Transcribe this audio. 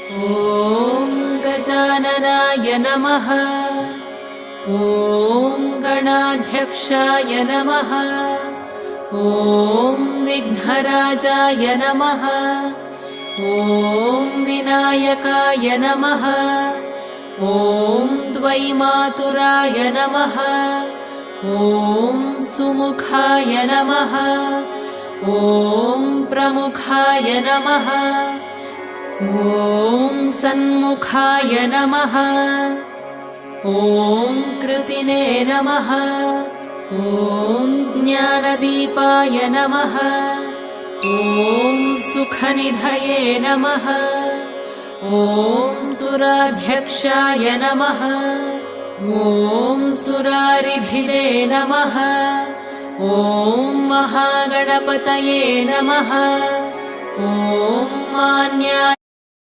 ॐ गजाननाय नमः। ॐ गणाध्यक्षाय नमः। ॐ विघ्नराजाय नमः। ॐ विनायकाय नमः। ॐ द्वैमातुराय नमः। ॐ सुमुखाय नमः। ॐ प्रमुखाय नमः। ॐ सन्मुखाय नमः। ॐ कृतिने नमः। ॐ ज्ञानदीपाय नमः। ॐ सुखनिधये नमः। ॐ सुराध्यक्षाय नमः। ॐ सुरारिभिरे नमः। ॐ महागणपतये नमः। ॐ मान्याय